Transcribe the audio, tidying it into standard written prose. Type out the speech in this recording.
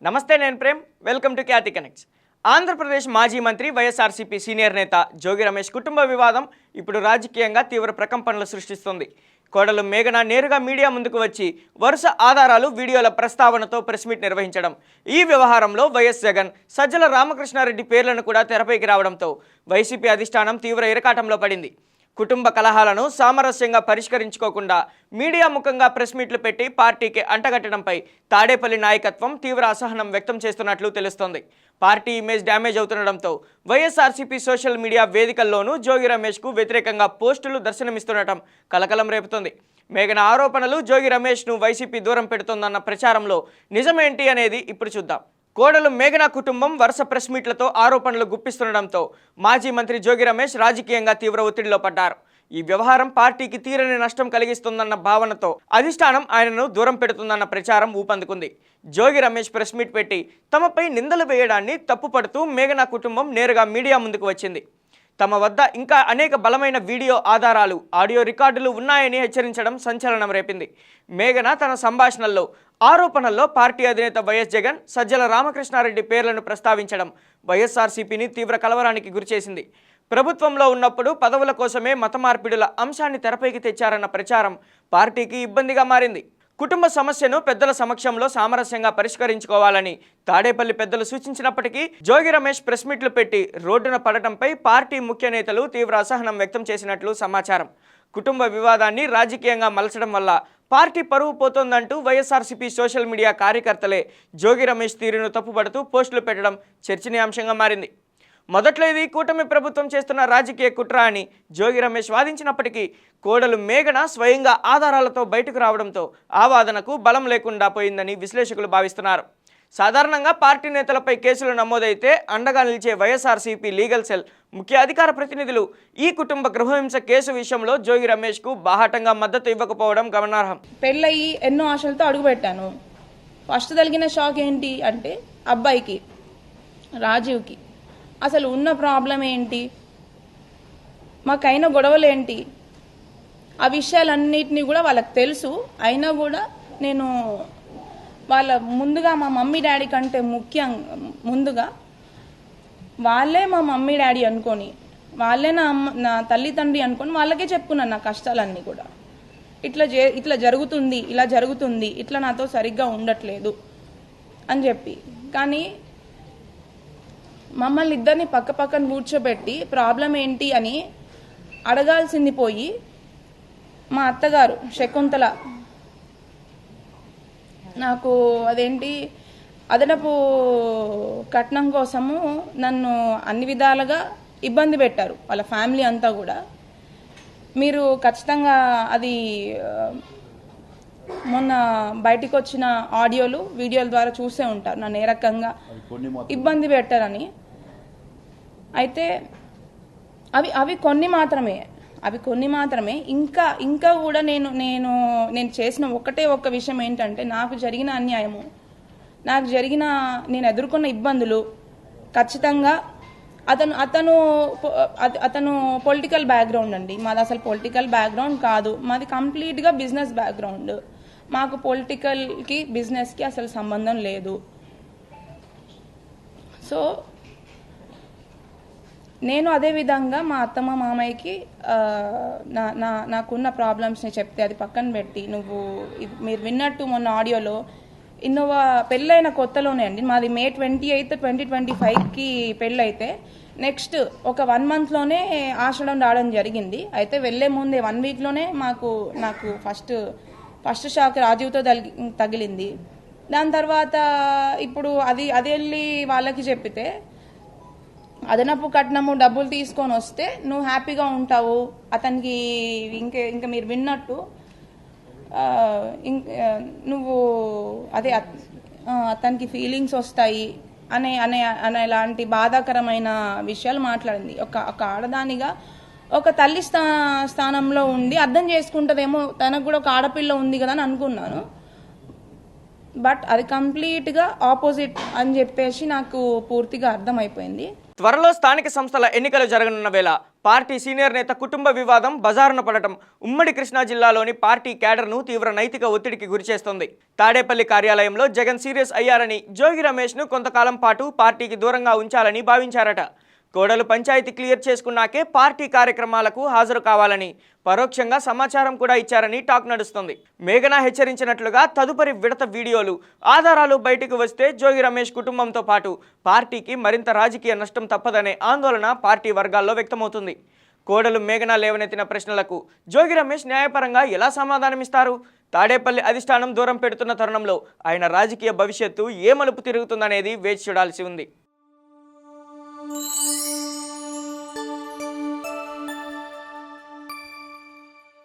నమస్తే, నేను Prem. Welcome to Khyati connects. Andhra Pradesh మాజీ మంత్రి వైఎస్ఆర్సీపీ సీనియర్ నేత జోగి రమేష్ కుటుంబ వివాదం ఇప్పుడు రాజకీయంగా తీవ్ర ప్రకంపనలు సృష్టిస్తుంది. కోడలు మేఘన నేరుగా మీడియా ముందుకు వచ్చి వరుస ఆధారాలు, వీడియోల ప్రస్తావనతో ప్రెస్ మీట్ నిర్వహించడం, ఈ వ్యవహారంలో వైఎస్ జగన్, సజ్జల రామకృష్ణారెడ్డి పేర్లను కూడా తెరపైకి రావడంతో వైసీపీ అధిష్టానం తీవ్ర ఇరకాటంలో పడింది. కుటుంబ కలహాలను సామరస్యంగా పరిష్కరించుకోకుండా మీడియా ముఖంగా ప్రెస్ మీట్లు పెట్టి పార్టీకి అంటగట్టడంపై తాడేపల్లి నాయకత్వం తీవ్ర అసహనం వ్యక్తం చేస్తున్నట్లు తెలుస్తోంది. పార్టీ ఇమేజ్ డ్యామేజ్ అవుతుండటంతో వైఎస్ఆర్సీపీ సోషల్ మీడియా వేదికల్లోనూ జోగి రమేష్కు వ్యతిరేకంగా పోస్టులు దర్శనమిస్తుండటం కలకలం రేపుతోంది. మేఘన ఆరోపణలు జోగి రమేష్ను వైసీపీ దూరం పెడుతోందన్న ప్రచారంలో నిజమేంటి అనేది ఇప్పుడు చూద్దాం. కోడలు మేఘన కుటుంబం వరుస ప్రెస్ మీట్లతో ఆరోపణలు గుప్పిస్తుండటంతో మాజీ మంత్రి జోగి రమేష్ రాజకీయంగా తీవ్ర ఒత్తిడిలో పడ్డారు. ఈ వ్యవహారం పార్టీకి తీరని నష్టం కలిగిస్తుందన్న భావనతో అధిష్టానం ఆయనను దూరం పెడుతుందన్న ప్రచారం ఊపందుకుంది. జోగి రమేష్ ప్రెస్ మీట్ పెట్టి తమపై నిందలు వేయడాన్ని తప్పుపడుతూ మేఘన కుటుంబం నేరుగా మీడియా ముందుకు వచ్చింది. తమ వద్ద ఇంకా అనేక బలమైన వీడియో ఆధారాలు, ఆడియో రికార్డులు ఉన్నాయని హెచ్చరించడం సంచలనం రేపింది. మేఘన తన సంభాషణల్లో ఆరోపణల్లో పార్టీ అధినేత వైఎస్ జగన్, సజ్జల రామకృష్ణారెడ్డి పేర్లను ప్రస్తావించడం వైఎస్ఆర్సీపీని తీవ్ర కలవరానికి గురిచేసింది. ప్రభుత్వంలో ఉన్నప్పుడు పదవుల కోసమే మత మార్పిడుల అంశాన్ని తెరపైకి తెచ్చారన్న ప్రచారం పార్టీకి ఇబ్బందిగా మారింది. కుటుంబ సమస్యను పెద్దల సమక్షంలో సామరస్యంగా పరిష్కరించుకోవాలని తాడేపల్లి పెద్దలు సూచించినప్పటికీ జోగి రమేష్ ప్రెస్ మీట్లు పెట్టి రోడ్డున పడటంపై పార్టీ ముఖ్య నేతలు తీవ్ర అసహనం వ్యక్తం చేసినట్లు సమాచారం. కుటుంబ వివాదాన్ని రాజకీయంగా మలచడం వల్ల పార్టీ పరువు పోతోందంటూ వైఎస్ఆర్సీపీ సోషల్ మీడియా కార్యకర్తలే జోగి రమేష్ తీరును తప్పుపడుతూ పోస్టులు పెట్టడం చర్చనీయాంశంగా మారింది. మొదట్లో ఇది కూటమి ప్రభుత్వం చేస్తున్న రాజకీయ కుట్ర అని జోగి రమేష్ వాదించినప్పటికీ కోడలు మేఘన స్వయంగా ఆధారాలతో బయటకు రావడంతో ఆ వాదనకు బలం లేకుండా పోయిందని విశ్లేషకులు భావిస్తున్నారు. సాధారణంగా పార్టీ నేతలపై కేసులు నమోదైతే అండగా నిలిచే వైఎస్ఆర్సీపీ లీగల్ సెల్ ముఖ్య అధికార ప్రతినిధులు ఈ కుటుంబ గృహహింస కేసు విషయంలో జోగి రమేష్కు బాహాటంగా మద్దతు ఇవ్వకపోవడం గమనార్హం. పెళ్ళయి ఎన్నో ఆశలతో అడుగుపెట్టాను. ఫస్ట్ తగిలిన షాక్ ఏంటి అంటే అబ్బాయికి, రాజీవ్కి అసలు ఉన్న ప్రాబ్లం ఏంటి, మాకైన గొడవలు ఏంటి, ఆ విషయాలన్నిటినీ కూడా వాళ్ళకి తెలుసు. అయినా కూడా నేను వాళ్ళ ముందుగా మా మమ్మీ డాడీ కంటే ముందుగా వాళ్ళే మా మమ్మీ డాడీ అనుకొని, వాళ్ళే నా తల్లి తండ్రి అనుకొని వాళ్ళకే చెప్పుకున్నాను నా కష్టాలన్నీ కూడా. ఇట్లా జరుగుతుంది, ఇలా జరుగుతుంది, ఇట్లా నాతో సరిగ్గా ఉండట్లేదు అని చెప్పి. కానీ మమ్మల్ని ఇద్దరిని పక్క పక్కన కూర్చోబెట్టి ప్రాబ్లం ఏంటి అని అడగాల్సింది పోయి మా అత్తగారు శకుంతల నాకు అదేంటి అదనపు కట్నం కోసము నన్ను అన్ని విధాలుగా ఇబ్బంది పెట్టారు. వాళ్ళ ఫ్యామిలీ అంతా కూడా. మీరు ఖచ్చితంగా అది మొన్న బయటికి వచ్చిన ఆడియోలు, వీడియోల ద్వారా చూసే ఉంటారు నన్ను ఏ రకంగా ఇబ్బంది పెట్టారని. అయితే అవి కొన్ని మాత్రమే. ఇంకా కూడా నేను చేసిన ఒక్క విషయం ఏంటంటే, నాకు జరిగిన అన్యాయము, నేను ఎదుర్కొన్న ఇబ్బందులు ఖచ్చితంగా అతను పొలిటికల్ బ్యాక్గ్రౌండ్ అండి. మాది అసలు పొలిటికల్ బ్యాక్గ్రౌండ్ కాదు, మాది కంప్లీట్గా బిజినెస్ బ్యాక్గ్రౌండ్. మాకు పొలిటికల్కి బిజినెస్కి అసలు సంబంధం లేదు. సో నేను అదేవిధంగా మా అత్తమ్మ మామయ్యకి నాకున్న ప్రాబ్లమ్స్ని చెప్తే అది పక్కన పెట్టి, మీరు విన్నట్టు మొన్న ఆడియోలో ఇన్నోవా పెళ్ళైన కొత్తలోనే అండి, మాది May 28, 2025కి పెళ్ళైతే నెక్స్ట్ ఒక 1 monthలోనే ఆషాఢం రావడం జరిగింది. అయితే వెళ్లే ముందే 1 weekలోనే నాకు ఫస్ట్ షాక్ రాజీవ్తో తగిలింది. దాని తర్వాత ఇప్పుడు అది వెళ్ళి వాళ్ళకి చెప్పితే అదనపు కట్నము డబ్బులు తీసుకొని వస్తే నువ్వు హ్యాపీగా ఉంటావు, అతనికి ఇంకా మీరు విన్నట్టు నువ్వు అదే అతనికి ఫీలింగ్స్ వస్తాయి అనేలాంటి బాధాకరమైన విషయాలు మాట్లాడింది. ఒక ఆడదానిగా ఒక తల్లి స్థానంలో ఉండి అర్థం చేసుకుంటుందేమో, తనకు కూడా ఒక ఆడపిల్ల ఉంది కదా అని అనుకున్నాను. బట్ అది కంప్లీట్గా ఆపోజిట్ అని చెప్పేసి నాకు పూర్తిగా అర్థమైపోయింది. త్వరలో స్థానిక సంస్థల ఎన్నికలు జరగనున్న వేళ పార్టీ సీనియర్ నేత కుటుంబ వివాదం బజారున పడటం ఉమ్మడి కృష్ణా జిల్లాలోని పార్టీ క్యాడర్ను తీవ్ర నైతిక ఒత్తిడికి గురిచేస్తుంది. తాడేపల్లి కార్యాలయంలో జగన్ సీరియస్ అయ్యారని జోగి రమేష్ను కొంతకాలం పాటు పార్టీకి దూరంగా ఉంచాలని భావించారట. కోడలు పంచాయతీ క్లియర్ చేసుకున్నాకే పార్టీ కార్యక్రమాలకు హాజరు కావాలని పరోక్షంగా సమాచారం కూడా ఇచ్చారని టాక్ నడుస్తుంది. మేఘనా హెచ్చరించినట్లుగా తదుపరి విడత వీడియోలు, ఆధారాలు బయటకు వస్తే జోగి రమేష్ కుటుంబంతో పాటు పార్టీకి మరింత రాజకీయ నష్టం తప్పదనే ఆందోళన పార్టీ వర్గాల్లో వ్యక్తమవుతుంది. కోడలు మేఘనా లేవనెత్తిన ప్రశ్నలకు జోగి రమేష్ న్యాయపరంగా ఎలా సమాధానమిస్తారు? తాడేపల్లి అధిష్టానం దూరం పెడుతున్న తరుణంలో ఆయన రాజకీయ భవిష్యత్తు ఏ మలుపు తిరుగుతుందనేది వేచి చూడాల్సి ఉంది.